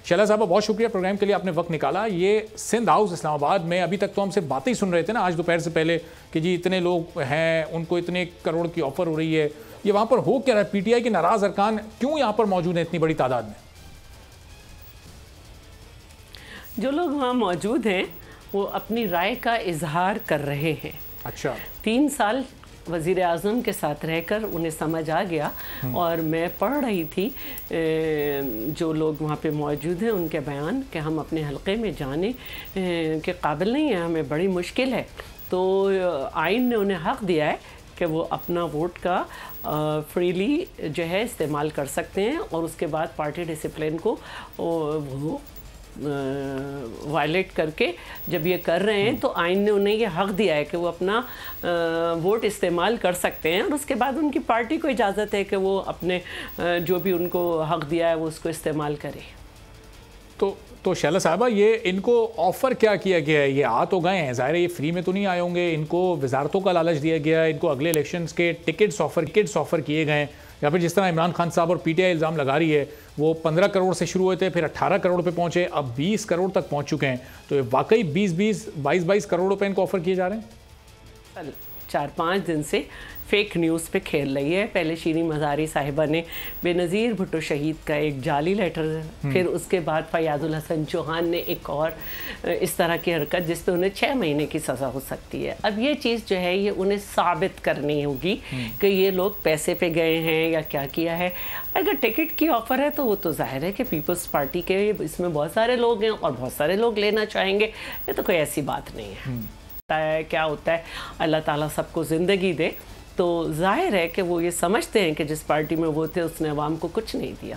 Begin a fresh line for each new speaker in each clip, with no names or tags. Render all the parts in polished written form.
شیلا صاحبہ بہت شکریہ پروگرام کے لیے، آپ نے وقت نکالا. یہ سندھ ہاؤس اسلام آباد میں ابھی تک تو ہم صرف باتیں ہی سن رہے تھے نا آج دوپہر سے پہلے کہ جی اتنے لوگ ہیں، ان کو اتنے کروڑ کی آفر ہو رہی ہے. یہ وہاں پر ہو کیا رہا ہے؟ پی ٹی آئی کے ناراض ارکان کیوں یہاں پر موجود ہیں اتنی بڑی تعداد میں؟
جو لوگ وہاں موجود ہیں وہ اپنی رائے کا اظہار کر رہے ہیں.
اچھا.
3 سال وزیر اعظم کے ساتھ رہ کر انہیں سمجھ آ گیا، اور میں پڑھ رہی تھی جو لوگ وہاں پہ موجود ہیں ان کے بیان کہ ہم اپنے حلقے میں جانے کے قابل نہیں ہیں، ہمیں بڑی مشکل ہے. تو آئین نے انہیں حق دیا ہے کہ وہ اپنا ووٹ کا فریلی جو ہے استعمال کر سکتے ہیں، اور اس کے بعد پارٹی ڈسپلن کو وہ وائلیٹ کر کے جب یہ کر رہے ہیں تو آئین نے انہیں یہ حق دیا ہے کہ وہ اپنا ووٹ استعمال کر سکتے ہیں، اور اس کے بعد ان کی پارٹی کو اجازت ہے کہ وہ اپنے جو بھی ان کو حق دیا ہے وہ اس کو استعمال کرے.
تو شیلا صاحبہ یہ ان کو آفر کیا کیا گیا ہے؟ یہ آ تو گئے ہیں، ظاہر ہے یہ فری میں تو نہیں آئے ہوں گے، ان کو وزارتوں کا لالچ دیا گیا ہے، ان کو اگلے الیکشنز کے ٹکٹس آفر کیے گئے ہیں، یا پھر جس طرح عمران خان صاحب اور پی ٹی آئی الزام لگا رہی ہے وہ 15 کروڑ سے شروع ہوئے تھے، پھر 18 کروڑ پہ پہنچے، اب 20 کروڑ تک پہنچ چکے ہیں. تو یہ واقعی 22 کروڑ روپے ان کو آفر کیے جا رہے ہیں؟
4-5 دن سے فیک نیوز پہ کھیل رہی ہے. پہلے شیریں مزاری صاحبہ نے بے نظیر بھٹو شہید کا ایک جعلی لیٹر، پھر اس کے بعد فیاض الحسن چوہان نے ایک اور اس طرح کی حرکت جس پہ انہیں 6 مہینے کی سزا ہو سکتی ہے. اب یہ چیز جو ہے یہ انہیں ثابت کرنی ہوگی کہ یہ لوگ پیسے پہ گئے ہیں یا کیا کیا ہے. اگر ٹکٹ کی آفر ہے تو وہ تو ظاہر ہے کہ پیپلز پارٹی کے اس میں بہت سارے لوگ ہیں اور بہت سارے لوگ لینا چاہیں گے، یہ تو کوئی ایسی بات نہیں ہے. کیا ہوتا ہے اللہ تعالیٰ سب کو زندگی دے، تو ظاہر ہے کہ وہ یہ سمجھتے ہیں کہ جس پارٹی میں وہ تھے اس نے عوام کو کچھ نہیں دیا.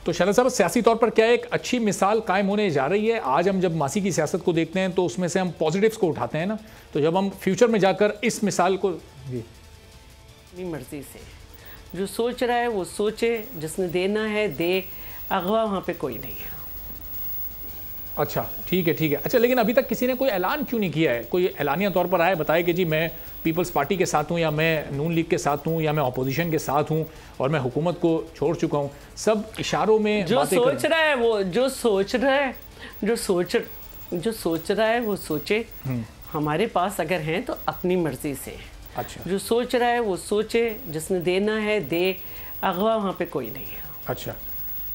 تو شیلا صاحب سیاسی طور پر کیا ایک اچھی مثال قائم ہونے جا رہی ہے؟ آج ہم جب ماسی کی سیاست کو دیکھتے ہیں تو اس میں سے ہم پازیٹیوز کو اٹھاتے ہیں نا، تو جب ہم فیوچر میں جا کر اس مثال کو
اپنی مرضی سے جو سوچ رہا ہے وہ سوچے، جس نے دینا ہے دے، اغوا وہاں پہ کوئی نہیں ہے.
اچھا ٹھیک ہے. اچھا لیکن ابھی تک کسی نے کوئی اعلان کیوں نہیں کیا ہے؟ کوئی اعلانیہ طور پر آئے بتائے کہ جی میں پیپلز پارٹی کے ساتھ ہوں، یا میں نون لیگ کے ساتھ ہوں، یا میں اپوزیشن کے ساتھ ہوں اور میں حکومت کو چھوڑ چکا ہوں. سب اشاروں میں
جو سوچ رہا ہے وہ جو سوچ رہا ہے وہ سوچے. ہمارے پاس اگر ہیں تو اپنی مرضی سے.
اچھا.
جو سوچ رہا ہے وہ سوچے، جس نے دینا ہے دے، اغوا وہاں پہ کوئی نہیں ہے.
اچھا.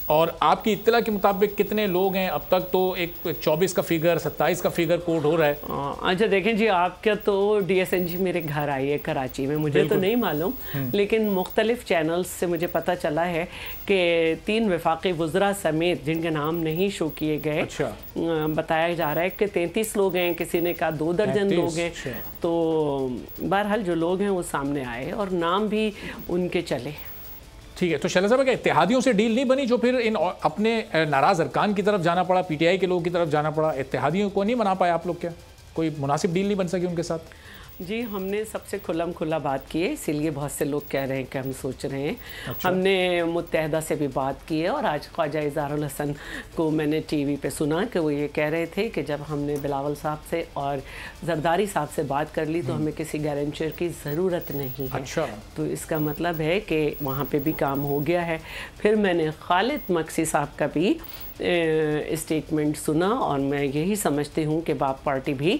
اور آپ کی اطلاع کے مطابق کتنے لوگ ہیں اب تک؟ تو ایک 24 کا فگر، 27 کا فگر کوٹ ہو رہا ہے.
اچھا دیکھیں جی، آپ کا تو ڈی ایس این جی میرے گھر آئی ہے کراچی میں، مجھے تو نہیں معلوم، لیکن مختلف چینلز سے مجھے پتہ چلا ہے کہ 3 وفاقی وزراء سمیت جن کے نام نہیں شو کیے گئے، بتایا جا رہا ہے کہ 33 لوگ ہیں، کسی نے کہا 2 درجن لوگ ہیں. تو بہرحال جو لوگ ہیں وہ سامنے آئے اور نام بھی ان کے چلے.
ٹھیک ہے. تو شیلا صاحب کیا اتحادیوں سے ڈیل نہیں بنی جو پھر ان اپنے ناراض ارکان کی طرف جانا پڑا، پی ٹی آئی کے لوگوں کی طرف جانا پڑا؟ اتحادیوں کو نہیں بنا پائے آپ لوگ؟ کیا کوئی مناسب ڈیل نہیں بن سکی ان کے ساتھ؟
جی ہم نے سب سے کھلم کھلا بات کی ہے، اسی لیے بہت سے لوگ کہہ رہے ہیں کہ ہم سوچ رہے ہیں. ہم نے متحدہ سے بھی بات کی ہے، اور آج خواجہ اظہار الحسن کو میں نے ٹی وی پہ سنا کہ وہ یہ کہہ رہے تھے کہ جب ہم نے بلاول صاحب سے اور زرداری صاحب سے بات کر لی تو ہمیں کسی گارنٹر کی ضرورت نہیں ہے. تو اس کا مطلب ہے کہ وہاں پہ بھی کام ہو گیا ہے. پھر میں نے خالد مکسی صاحب کا بھی اسٹیٹمنٹ سنا، اور میں یہی سمجھتی ہوں کہ باپ پارٹی بھی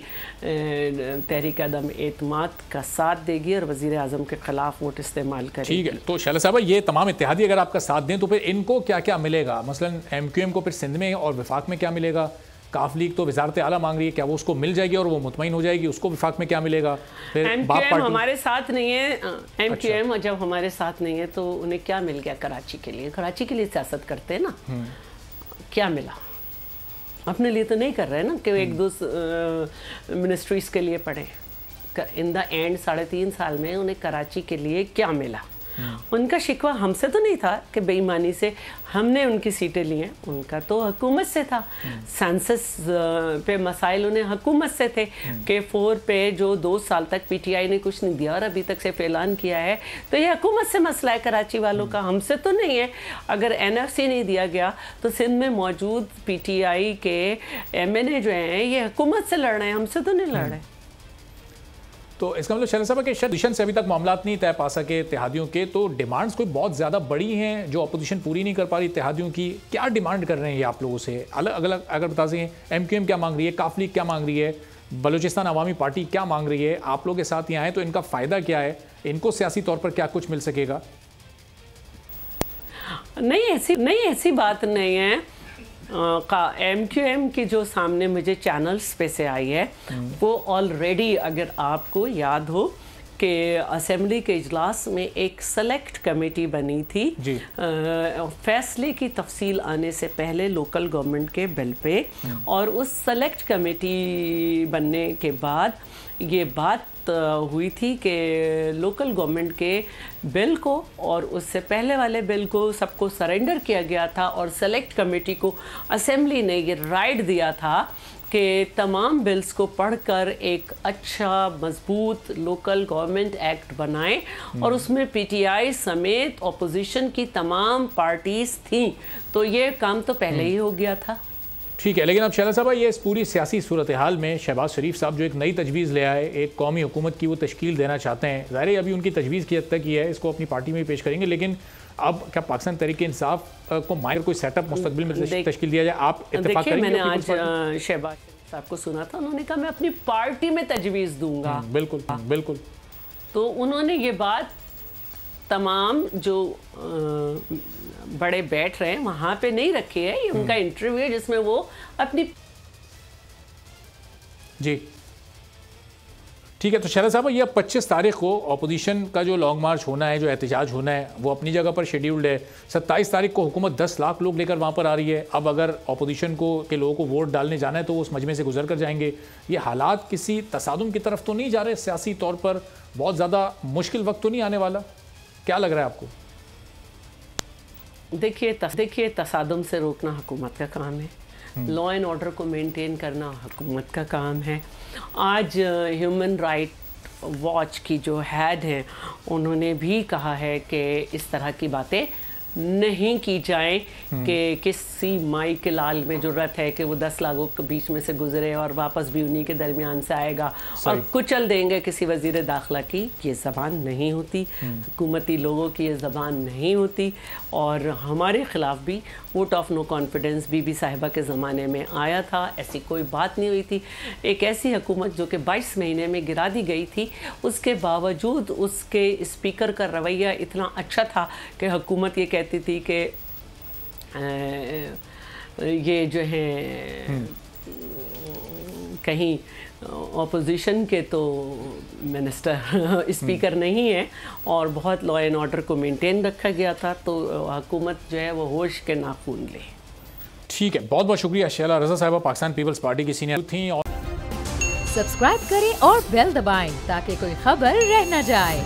تحریک عدم اعتماد کا ساتھ دے گی اور وزیر اعظم کے خلاف ووٹ استعمال کرے گی.
ٹھیک ہے. تو شیلا صاحبہ یہ تمام اتحادی اگر آپ کا ساتھ دیں تو پھر ان کو کیا کیا ملے گا؟ مثلا ایم کیو ایم کو پھر سندھ میں اور وفاق میں کیا ملے گا؟ کاف لیگ تو وزارت اعلیٰ مانگ رہی ہے، کیا وہ اس کو مل جائے گی اور وہ مطمئن ہو جائے گی؟ اس کو وفاق میں کیا ملے گا؟
ایم کیو ایم ہمارے ساتھ نہیں ہے. ایم کیو ایم جب ہمارے ساتھ نہیں ہے تو انہیں کیا مل گیا؟ کراچی کے لیے سیاست کرتے ہیں نا. کیا ملا؟ اپنے لیے تو نہیں کر رہے نا کہ ایک دو منسٹریز کے لیے پڑھیں. ان دا اینڈ 3.5 سال میں انہیں کراچی کے لیے کیا ملا؟ ان کا شکوہ ہم سے تو نہیں تھا کہ بے ایمانی سے ہم نے ان کی سیٹیں لی ہیں، ان کا تو حکومت سے تھا. سینسس پہ مسائل انہیں حکومت سے تھے کہ 4 پہ جو 2 سال تک پی ٹی آئی نے کچھ نہیں دیا اور ابھی تک صرف اعلان کیا ہے، تو یہ حکومت سے مسئلہ ہے کراچی والوں کا، ہم سے تو نہیں ہے. اگر این ایف سی نہیں دیا گیا تو سندھ میں موجود پی ٹی آئی کے ایم این اے جو ہیں یہ حکومت سے لڑ رہے ہیں، ہم سے تو نہیں لڑ رہے.
تو اس کا مطلب شہلا صاحب کہ شاید اپوزیشن سے ابھی تک معاملات نہیں طے پا سکے اتحادیوں کے، تو ڈیمانڈز کوئی بہت زیادہ بڑی ہیں جو اپوزیشن پوری نہیں کر پا رہی اتحادیوں کی. کیا ڈیمانڈ کر رہے ہیں یہ آپ لوگوں سے؟ الگ الگ اگر بتا سکیں، ایم کیو ایم کیا مانگ رہی ہے، کاف لیگ کیا مانگ رہی ہے، بلوچستان عوامی پارٹی کیا مانگ رہی ہے؟ آپ لوگ کے ساتھ یہاں ہیں تو ان کا فائدہ کیا ہے؟ ان کو سیاسی طور پر کیا کچھ مل سکے گا؟
نہیں ایسی بات نہیں ہے. ایم کیو ایم کی جو سامنے مجھے چینلز پہ سے آئی ہے وہ آلریڈی، اگر آپ کو یاد ہو کہ اسمبلی کے اجلاس میں ایک سلیکٹ کمیٹی بنی تھی فیصلے کی تفصیل آنے سے پہلے لوکل گورنمنٹ کے بل پہ، اور اس سلیکٹ کمیٹی بننے کے بعد یہ بات ہوئی تھی کہ لوکل گورنمنٹ کے بل کو اور اس سے پہلے والے بل کو سب کو سرنڈر کیا گیا تھا، اور سلیکٹ کمیٹی کو اسمبلی نے یہ رائٹ دیا تھا کہ تمام بلز کو پڑھ کر ایک اچھا مضبوط لوکل گورنمنٹ ایکٹ بنائیں، اور اس میں پی ٹی آئی سمیت اپوزیشن کی تمام پارٹیز تھیں، تو یہ کام تو پہلے ہی ہو گیا تھا.
ٹھیک ہے، لیکن اب شہلا صاحبہ یہ اس پوری سیاسی صورتحال میں شہباز شریف صاحب جو ایک نئی تجویز لے آئے، ایک قومی حکومت کی وہ تشکیل دینا چاہتے ہیں، ظاہر ہے ابھی ان کی تجویز کی حد تک ہی ہے، اس کو اپنی پارٹی میں پیش کریں گے، لیکن اب کیا پاکستان تحریک انصاف کو مائر کوئی سیٹ اپ مستقبل میں تشکیل دیا جائے؟ آپ اتفاق کریں گے؟
میں نے آج شہباز شریف صاحب کو سنا تھا، انہوں نے کہا میں اپنی پارٹی میں تجویز دوں گا.
بالکل.
تو انہوں نے یہ بات تمام جو بڑے بیٹھ رہے ہیں وہاں پہ نہیں رکھی ہے، یہ ان کا انٹرویو ہے جس میں وہ اپنی
جی ٹھیک ہے. تو شہلا صاحب یہ 25 تاریخ کو اپوزیشن کا جو لانگ مارچ ہونا ہے، جو احتجاج ہونا ہے، وہ اپنی جگہ پر شیڈیولڈ ہے. 27 تاریخ کو حکومت 10 لاکھ لوگ لے کر وہاں پر آ رہی ہے. اب اگر اپوزیشن کے لوگوں کو ووٹ ڈالنے جانا ہے تو وہ اس مجمع سے گزر کر جائیں گے. یہ حالات کسی تصادم کی طرف تو نہیں جا رہے؟ سیاسی طور پر بہت زیادہ مشکل وقت تو نہیں آنے والا؟ کیا لگ رہا ہے آپ کو؟
دیکھیے تصادم سے روکنا حکومت کا کام ہے، لا اینڈ آرڈر کو مینٹین کرنا حکومت کا کام ہے. آج ہیومن رائٹ واچ کی جو ہیڈ ہیں انہوں نے بھی کہا ہے کہ اس طرح کی باتیں نہیں کی جائیں کہ کسی مائی کے لال میں ضرورت ہے کہ وہ 10 لاکھوں کے بیچ میں سے گزرے اور واپس بھی انہی کے درمیان سے آئے گا اور کچل دیں گے کسی وزیر داخلہ کی. یہ زبان نہیں ہوتی، حکومتی لوگوں کی یہ زبان نہیں ہوتی. اور ہمارے خلاف بھی ووٹ آف نو کانفیڈنس بی بی صاحبہ کے زمانے میں آیا تھا، ایسی کوئی بات نہیں ہوئی تھی. ایک ایسی حکومت جو کہ 22 مہینے میں گرا دی گئی تھی، اس کے باوجود اس کے اسپیکر کا رویہ اتنا اچھا تھا کہ حکومت یہ کہتی تھی کہ یہ جو ہیں کہیں اپوزیشن کے تو منسٹر اسپیکر نہیں ہے اور بہت لا اینڈ آرڈر کو مینٹین رکھا گیا تھا. تو حکومت جو ہے وہ ہوش کے ناخون لے.
ٹھیک ہے، بہت بہت شکریہ. شہلا رضا صاحبہ پاکستان پیپلز پارٹی کی سینئر تھیں. اور
سبسکرائب کریں اور بیل دبائیں تاکہ کوئی خبر رہ نہ جائے.